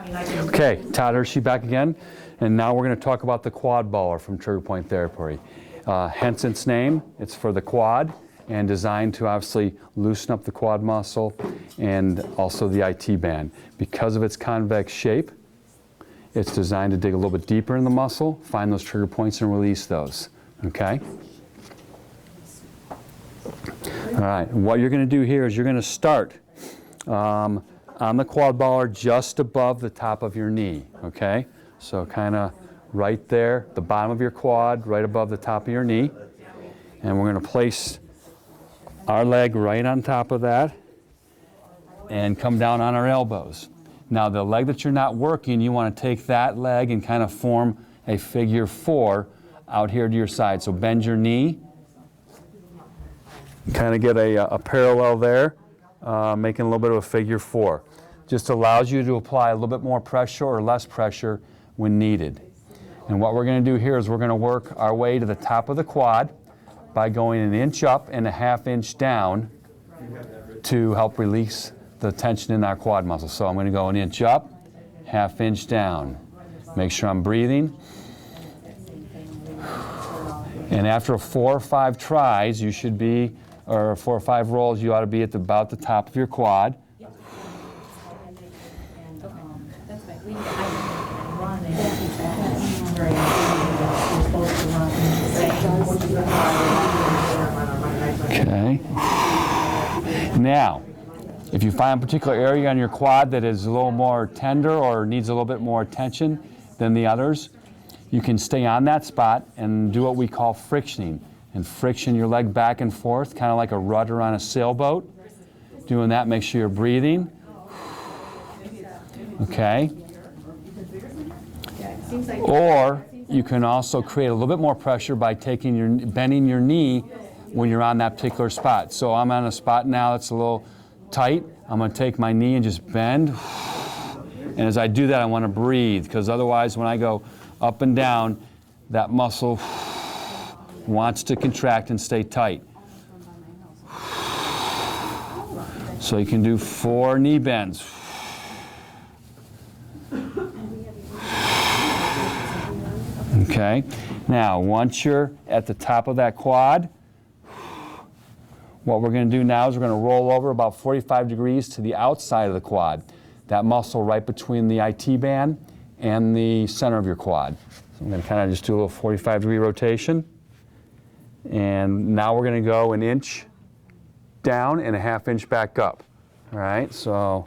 Okay, Todd Hershey back again, and now we're going to talk about the QuadBaller from Trigger Point Therapy. Hence its name, it's for the quad and designed to obviously loosen up the quad muscle and also the IT band. Because of its convex shape, it's designed to dig a little bit deeper in the muscle, find those trigger points and release those, okay? All right, what you're going to do here is you're going to start on the QuadBaller just above the top of your knee, okay? So kind of right there, the bottom of your quad, right above the top of your knee. And we're going to place our leg right on top of that and come down on our elbows. Now the leg that you're not working, you want to take that leg and kind of form a figure 4 out here to your side. So bend your knee, kind of get a parallel there, making a little bit of a figure 4. Just allows you to apply a little bit more pressure or less pressure when needed. And what we're going to do here is we're going to work our way to the top of the quad by going an inch up and a half inch down to help release the tension in our quad muscle. So I'm going to go an inch up, half inch down. Make sure I'm breathing. And after 4 or 5 tries, you should be, or 4 or 5 rolls, you ought to be at about the top of your quad. Okay. Now, if you find a particular area on your quad that is a little more tender or needs a little bit more attention than the others, you can stay on that spot and do what we call frictioning. And friction your leg back and forth, kind of like a rudder on a sailboat. Doing that, make sure you're breathing. Okay. Or you can also create a little bit more pressure by bending your knee when you're on that particular spot. So I'm on a spot now that's a little tight. I'm going to take my knee and just bend. And as I do that, I want to breathe, because otherwise when I go up and down, that muscle wants to contract and stay tight. So you can do 4 knee bends. Okay, now once you're at the top of that quad, what we're going to do now is we're going to roll over about 45 degrees to the outside of the quad. That muscle right between the IT band and the center of your quad. So I'm going to kind of just do a little 45-degree rotation. And now we're going to go an inch down and a half inch back up. All right, so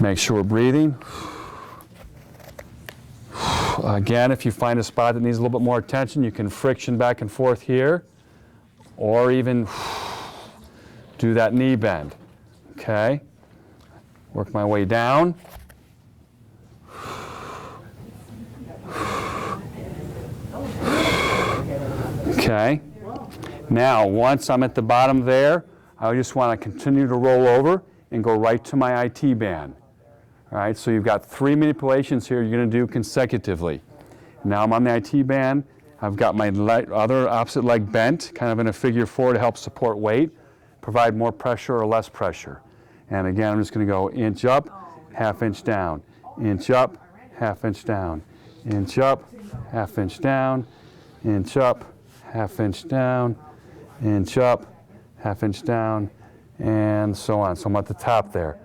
make sure we're breathing. Again, if you find a spot that needs a little bit more attention, you can friction back and forth here, or even do that knee bend. Okay, work my way down. Okay, now once I'm at the bottom there, I just want to continue to roll over and go right to my IT band. All right, so you've got 3 manipulations here you're going to do consecutively. Now I'm on the IT band. I've got my other opposite leg bent, kind of in a figure 4 to help support weight, provide more pressure or less pressure. And again, I'm just going to go inch up, half inch down, inch up, half inch down, inch up, half inch down, inch up, half inch down, inch up, half inch down, and so on. So I'm at the top there.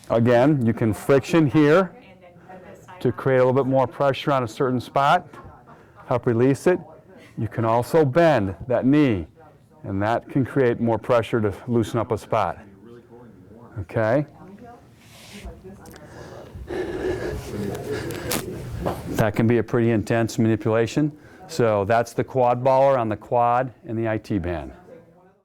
Again, you can friction here to create a little bit more pressure on a certain spot, help release it. You can also bend that knee, and that can create more pressure to loosen up a spot. Okay? That can be a pretty intense manipulation. So that's the QuadBaller on the quad and the IT band.